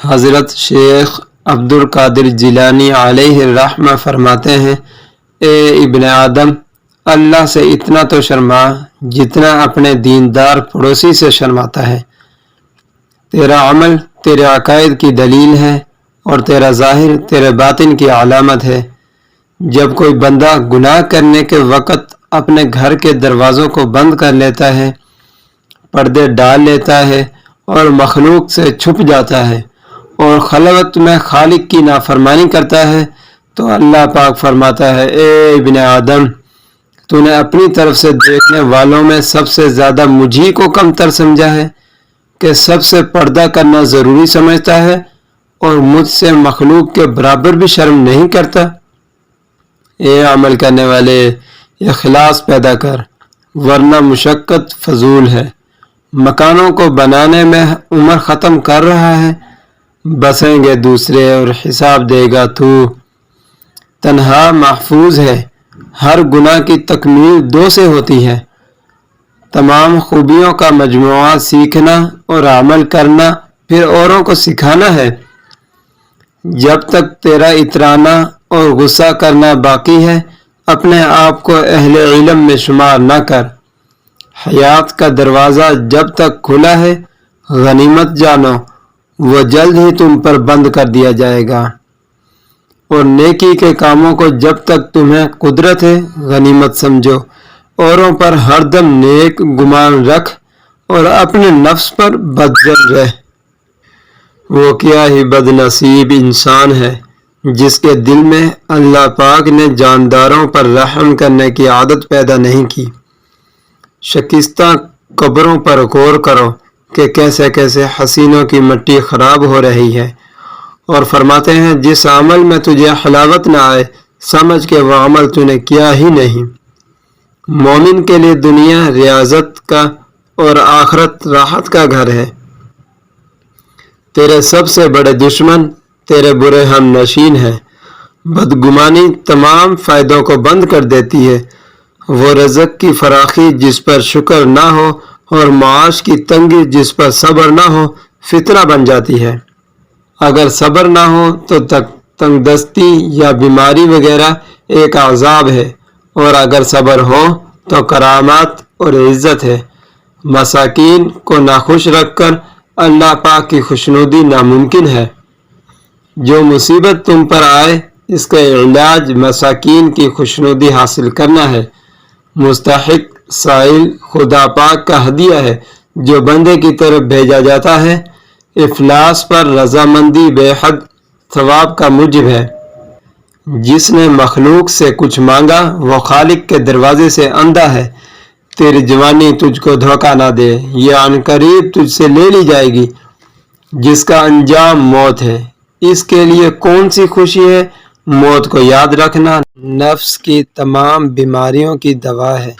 حضرت شیخ عبد القادر جیلانی علیہ الرحمہ فرماتے ہیں، اے ابن آدم، اللہ سے اتنا تو شرما جتنا اپنے دیندار پڑوسی سے شرماتا ہے۔ تیرا عمل تیرے عقائد کی دلیل ہے اور تیرا ظاہر تیرے باطن کی علامت ہے۔ جب کوئی بندہ گناہ کرنے کے وقت اپنے گھر کے دروازوں کو بند کر لیتا ہے، پردے ڈال لیتا ہے اور مخلوق سے چھپ جاتا ہے اور خلوت میں خالق کی نافرمانی کرتا ہے، تو اللہ پاک فرماتا ہے، اے ابن آدم، تو نے اپنی طرف سے دیکھنے والوں میں سب سے زیادہ مجھی کو کم تر سمجھا ہے کہ سب سے پردہ کرنا ضروری سمجھتا ہے اور مجھ سے مخلوق کے برابر بھی شرم نہیں کرتا۔ اے عمل کرنے والے، اخلاص پیدا کر، ورنہ مشقت فضول ہے۔ مکانوں کو بنانے میں عمر ختم کر رہا ہے، بسیں گے دوسرے اور حساب دے گا تو۔ تنہا محفوظ ہے، ہر گناہ کی تکمیل 2 سے ہوتی ہے۔ تمام خوبیوں کا مجموعہ سیکھنا اور عمل کرنا، پھر اوروں کو سکھانا ہے۔ جب تک تیرا اترانا اور غصہ کرنا باقی ہے، اپنے آپ کو اہل علم میں شمار نہ کر۔ حیات کا دروازہ جب تک کھلا ہے، غنیمت جانو، وہ جلد ہی تم پر بند کر دیا جائے گا۔ اور نیکی کے کاموں کو جب تک تمہیں قدرت ہے، غنیمت سمجھو۔ اوروں پر ہر دم نیک گمان رکھ اور اپنے نفس پر بدظن رہ۔ وہ کیا ہی بد نصیب انسان ہے جس کے دل میں اللہ پاک نے جانداروں پر رحم کرنے کی عادت پیدا نہیں کی۔ شکستہ قبروں پر غور کرو کہ کیسے کیسے حسینوں کی مٹی خراب ہو رہی ہے، اور فرماتے ہیں جس عمل میں تجھے حلاوت نہ آئے، سمجھ کہ وہ عمل تو نے کیا ہی نہیں۔ مومن کے لیے دنیا ریاضت کا اور آخرت راحت کا گھر ہے۔ تیرے سب سے بڑے دشمن تیرے برے ہم نشین ہیں۔ بدگمانی تمام فائدوں کو بند کر دیتی ہے۔ وہ رزق کی فراخی جس پر شکر نہ ہو اور معاش کی تنگی جس پر صبر نہ ہو، فتنہ بن جاتی ہے۔ اگر صبر نہ ہو تو تنگ دستی یا بیماری وغیرہ ایک عذاب ہے، اور اگر صبر ہو تو کرامات اور عزت ہے۔ مساکین کو ناخوش رکھ کر اللہ پاک کی خوشنودی ناممکن ہے۔ جو مصیبت تم پر آئے، اس کا علاج مساکین کی خوشنودی حاصل کرنا ہے۔ مستحق سائل خدا پاک کا ہدیہ ہے جو بندے کی طرف بھیجا جاتا ہے۔ افلاس پر رضامندی بے حد ثواب کا موجب ہے۔ جس نے مخلوق سے کچھ مانگا وہ خالق کے دروازے سے اندھا ہے۔ تیری جوانی تجھ کو دھوکہ نہ دے، یہ عنقریب تجھ سے لے لی جائے گی۔ جس کا انجام موت ہے، اس کے لیے کون سی خوشی ہے؟ موت کو یاد رکھنا نفس کی تمام بیماریوں کی دوا ہے۔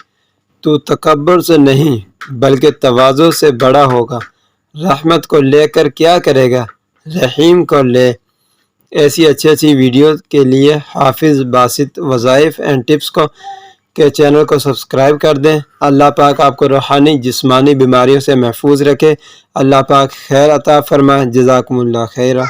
تو تکبر سے نہیں بلکہ تواضع سے بڑا ہوگا۔ رحمت کو لے کر کیا کرے گا، رحیم کو لے۔ ایسی اچھی ویڈیوز کے لیے حافظ باسط وظائف اینڈ ٹپس کے چینل کو سبسکرائب کر دیں۔ اللہ پاک آپ کو روحانی جسمانی بیماریوں سے محفوظ رکھے۔ اللہ پاک خیر عطا فرمائے۔ جزاکم اللہ خیرہ۔